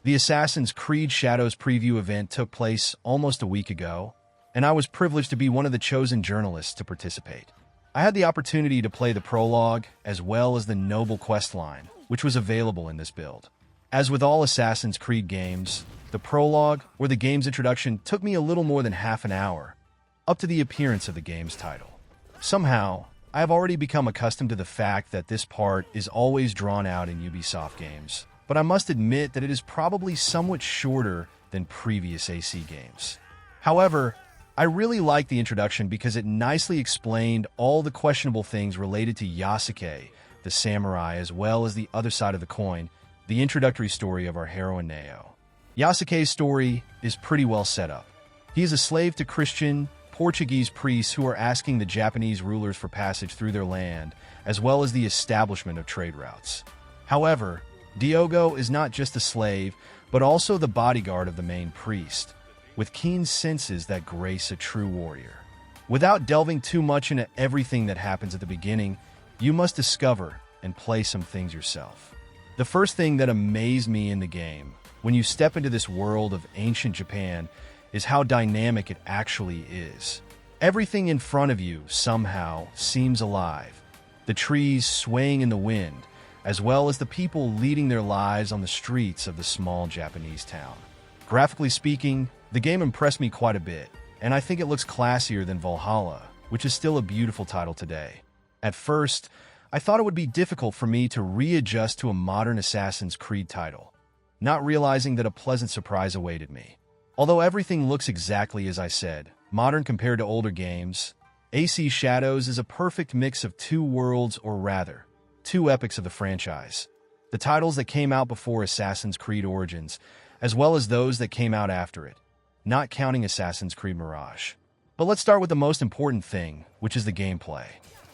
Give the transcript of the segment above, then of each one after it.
The Assassin's Creed Shadows preview event took place almost a week ago, and I was privileged to be one of the chosen journalists to participate. I had the opportunity to play the prologue as well as the Noble quest line, which was available in this build. As with all Assassin's Creed games, the prologue, or the game's introduction, took me a little more than half an hour, up to the appearance of the game's title. Somehow, I have already become accustomed to the fact that this part is always drawn out in Ubisoft games, but I must admit that it is probably somewhat shorter than previous AC games. However, I really liked the introduction because it nicely explained all the questionable things related to Yasuke, the samurai, as well as the other side of the coin, the introductory story of our heroine Naoe. Yasuke's story is pretty well set up. He is a slave to Christian, Portuguese priests who are asking the Japanese rulers for passage through their land, as well as the establishment of trade routes. However, Diogo is not just a slave, but also the bodyguard of the main priest, with keen senses that grace a true warrior. Without delving too much into everything that happens at the beginning, you must discover and play some things yourself. The first thing that amazed me in the game, when you step into this world of ancient Japan, is how dynamic it actually is. Everything in front of you somehow seems alive. The trees swaying in the wind, as well as the people leading their lives on the streets of the small Japanese town. Graphically speaking, the game impressed me quite a bit, and I think it looks classier than Valhalla, which is still a beautiful title today. At first, I thought it would be difficult for me to readjust to a modern Assassin's Creed title, not realizing that a pleasant surprise awaited me. Although everything looks exactly as I said, modern compared to older games, AC Shadows is a perfect mix of two worlds, or rather, two epics of the franchise. The titles that came out before Assassin's Creed Origins, as well as those that came out after it, not counting Assassin's Creed Mirage. But let's start with the most important thing, which is the gameplay.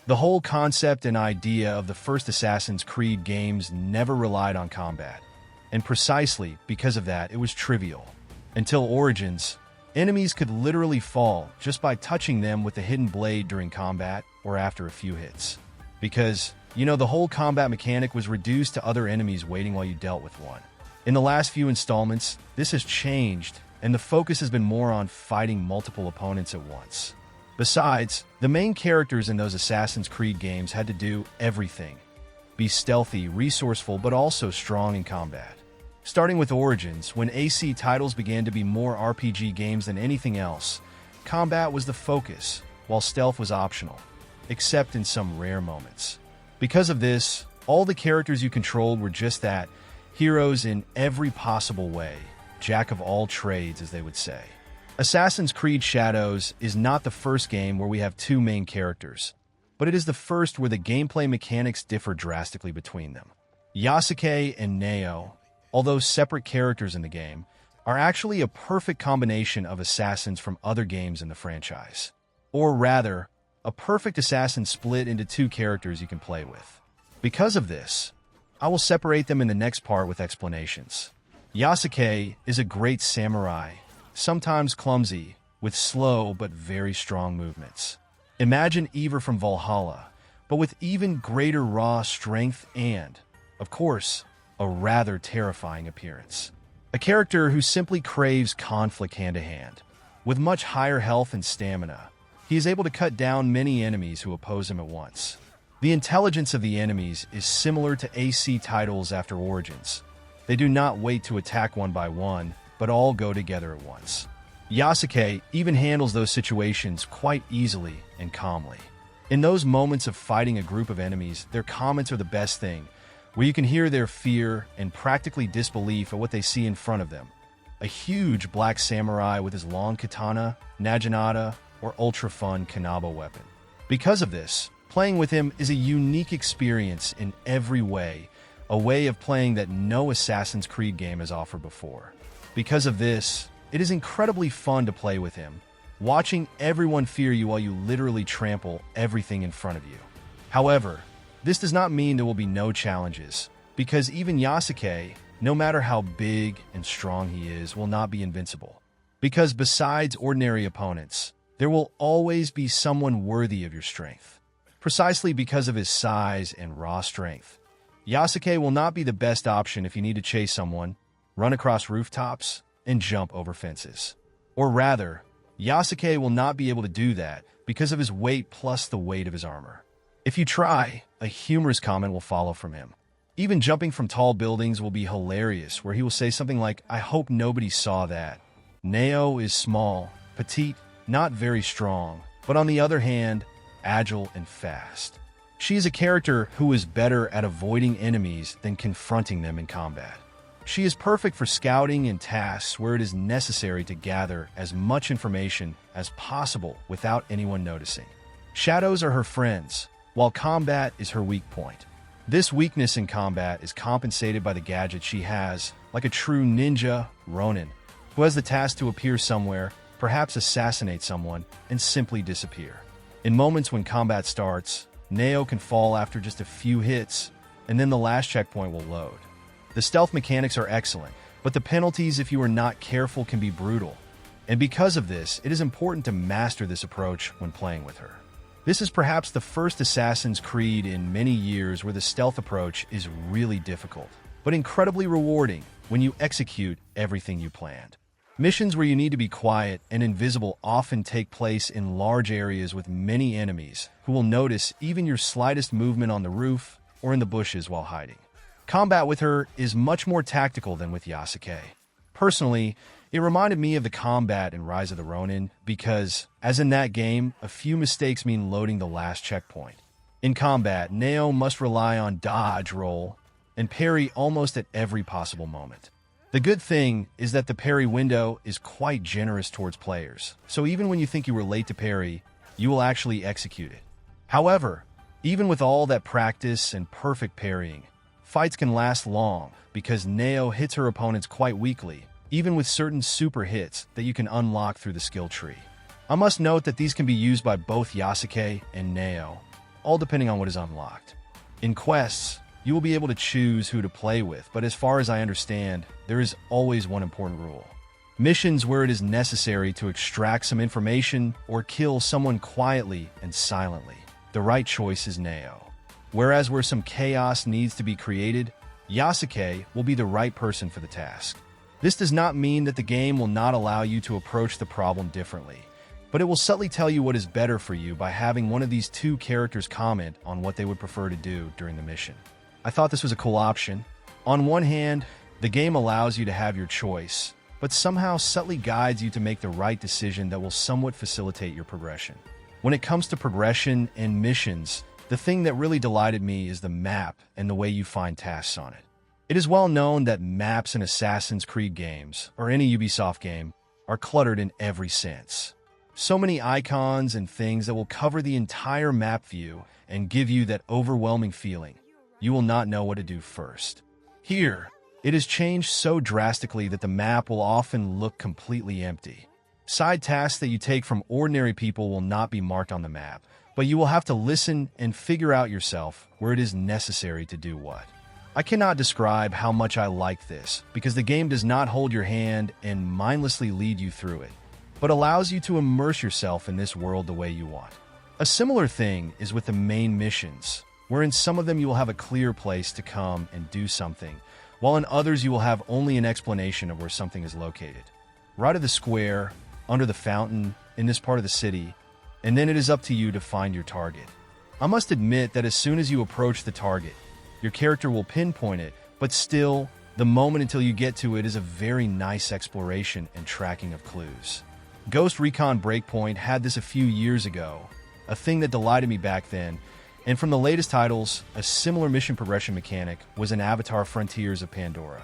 The whole concept and idea of the first Assassin's Creed games never relied on combat, and precisely because of that, it was trivial. Until Origins, enemies could literally fall just by touching them with a hidden blade during combat or after a few hits. Because, the whole combat mechanic was reduced to other enemies waiting while you dealt with one. In the last few installments, this has changed, and the focus has been more on fighting multiple opponents at once. Besides, the main characters in those Assassin's Creed games had to do everything. Be stealthy, resourceful, but also strong in combat. Starting with Origins, when AC titles began to be more RPG games than anything else, combat was the focus, while stealth was optional, except in some rare moments. Because of this, all the characters you controlled were just that, heroes in every possible way, jack of all trades, as they would say. Assassin's Creed Shadows is not the first game where we have two main characters, but it is the first where the gameplay mechanics differ drastically between them. Yasuke and Naoe, although separate characters in the game, are actually a perfect combination of assassins from other games in the franchise. Or rather, a perfect assassin split into two characters you can play with. Because of this, I will separate them in the next part with explanations. Yasuke is a great samurai, sometimes clumsy, with slow but very strong movements. Imagine Eivor from Valhalla, but with even greater raw strength and, of course, a rather terrifying appearance. A character who simply craves conflict hand-to-hand. With much higher health and stamina, he is able to cut down many enemies who oppose him at once. The intelligence of the enemies is similar to AC titles after Origins. They do not wait to attack one by one, but all go together at once. Yasuke even handles those situations quite easily and calmly. In those moments of fighting a group of enemies, their comments are the best thing, where you can hear their fear and practically disbelief at what they see in front of them. A huge black samurai with his long katana, naginata, or ultra-fun kanabo weapon. Because of this, playing with him is a unique experience in every way, a way of playing that no Assassin's Creed game has offered before. Because of this, it is incredibly fun to play with him, watching everyone fear you while you literally trample everything in front of you. However, this does not mean there will be no challenges, because even Yasuke, no matter how big and strong he is, will not be invincible. Because besides ordinary opponents, there will always be someone worthy of your strength. Precisely because of his size and raw strength, Yasuke will not be the best option if you need to chase someone, run across rooftops, and jump over fences. Or rather, Yasuke will not be able to do that because of his weight plus the weight of his armor. If you try, a humorous comment will follow from him. Even jumping from tall buildings will be hilarious, where he will say something like, "I hope nobody saw that." Naoe is small, petite, not very strong, but on the other hand, agile and fast. She is a character who is better at avoiding enemies than confronting them in combat. She is perfect for scouting and tasks where it is necessary to gather as much information as possible without anyone noticing. Shadows are her friends, while combat is her weak point. This weakness in combat is compensated by the gadget she has, like a true ninja, Ronin, who has the task to appear somewhere, perhaps assassinate someone, and simply disappear. In moments when combat starts, Naoe can fall after just a few hits, and then the last checkpoint will load. The stealth mechanics are excellent, but the penalties if you are not careful can be brutal. And because of this, it is important to master this approach when playing with her. This is perhaps the first Assassin's Creed in many years where the stealth approach is really difficult, but incredibly rewarding when you execute everything you planned. Missions where you need to be quiet and invisible often take place in large areas with many enemies who will notice even your slightest movement on the roof or in the bushes while hiding. Combat with her is much more tactical than with Yasuke. Personally, it reminded me of the combat in Rise of the Ronin because, as in that game, a few mistakes mean loading the last checkpoint. In combat, Naoe must rely on dodge, roll, and parry almost at every possible moment. The good thing is that the parry window is quite generous towards players, so even when you think you were late to parry, you will actually execute it. However, even with all that practice and perfect parrying, fights can last long because Naoe hits her opponents quite weakly, even with certain super hits that you can unlock through the skill tree. I must note that these can be used by both Yasuke and Naoe, all depending on what is unlocked. In quests, you will be able to choose who to play with, but as far as I understand, there is always one important rule. Missions where it is necessary to extract some information or kill someone quietly and silently. The right choice is Naoe. Whereas where some chaos needs to be created, Yasuke will be the right person for the task. This does not mean that the game will not allow you to approach the problem differently, but it will subtly tell you what is better for you by having one of these two characters comment on what they would prefer to do during the mission. I thought this was a cool option. On one hand, the game allows you to have your choice, but somehow subtly guides you to make the right decision that will somewhat facilitate your progression. When it comes to progression and missions, the thing that really delighted me is the map and the way you find tasks on it. It is well known that maps in Assassin's Creed games, or any Ubisoft game, are cluttered in every sense. So many icons and things that will cover the entire map view and give you that overwhelming feeling. You will not know what to do first. Here, it has changed so drastically that the map will often look completely empty. Side tasks that you take from ordinary people will not be marked on the map, but you will have to listen and figure out yourself where it is necessary to do what. I cannot describe how much I like this, because the game does not hold your hand and mindlessly lead you through it, but allows you to immerse yourself in this world the way you want. A similar thing is with the main missions, where in some of them you will have a clear place to come and do something, while in others you will have only an explanation of where something is located. Right of the square, under the fountain, in this part of the city, and then it is up to you to find your target. I must admit that as soon as you approach the target, your character will pinpoint it, but still, the moment until you get to it is a very nice exploration and tracking of clues. Ghost Recon Breakpoint had this a few years ago, a thing that delighted me back then, and from the latest titles, a similar mission progression mechanic was in Avatar Frontiers of Pandora.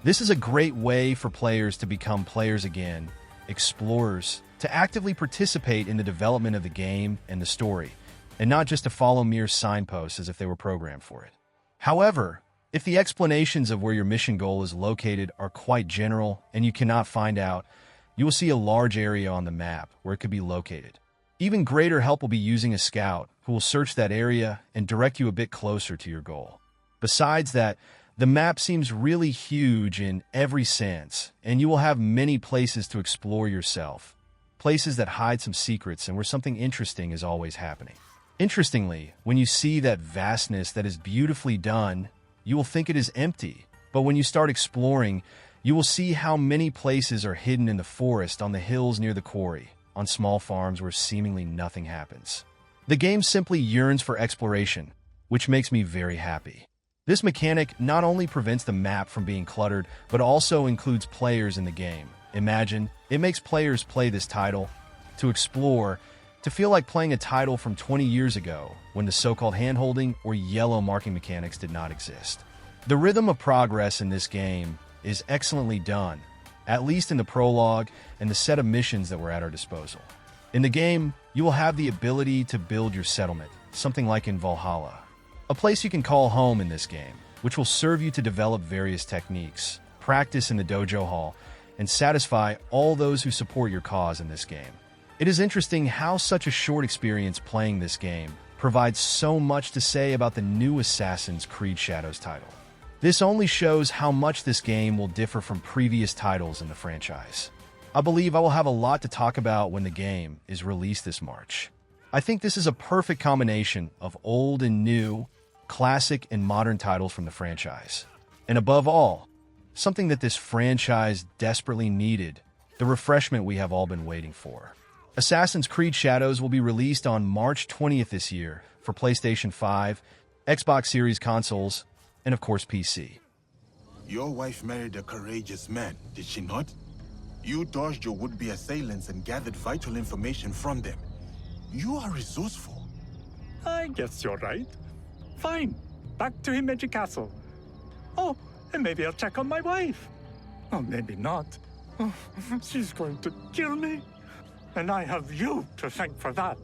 This is a great way for players to become players again, explorers, to actively participate in the development of the game and the story, and not just to follow mere signposts as if they were programmed for it. However, if the explanations of where your mission goal is located are quite general and you cannot find out, you will see a large area on the map where it could be located. Even greater help will be using a scout who will search that area and direct you a bit closer to your goal. Besides that, the map seems really huge in every sense, and you will have many places to explore yourself. Places that hide some secrets and where something interesting is always happening. Interestingly, when you see that vastness that is beautifully done, you will think it is empty. But when you start exploring, You will see how many places are hidden in the forest, on the hills near the quarry, on small farms where seemingly nothing happens. The game simply yearns for exploration, which makes me very happy. This mechanic not only prevents the map from being cluttered, but also includes players in the game. Imagine, it makes players play this title to explore, to feel like playing a title from 20 years ago, when the so-called hand-holding or yellow marking mechanics did not exist. The rhythm of progress in this game is excellently done, at least in the prologue and the set of missions that were at our disposal. In the game, you will have the ability to build your settlement, something like in Valhalla, a place you can call home in this game, which will serve you to develop various techniques, practice in the dojo hall, and satisfy all those who support your cause in this game. It is interesting how such a short experience playing this game provides so much to say about the new Assassin's Creed Shadows title. This only shows how much this game will differ from previous titles in the franchise. I believe I will have a lot to talk about when the game is released this March. I think this is a perfect combination of old and new, classic and modern titles from the franchise. And above all, something that this franchise desperately needed, the refreshment we have all been waiting for. Assassin's Creed Shadows will be released on March 20th this year for PlayStation 5, Xbox Series consoles, and of course PC. Your wife married a courageous man, did she not? You dodged your would-be assailants and gathered vital information from them. You are resourceful. I guess you're right. Fine. Back to Himeji Castle. Oh, and maybe I'll check on my wife. Or maybe not. Oh, she's going to kill me. And I have you to thank for that.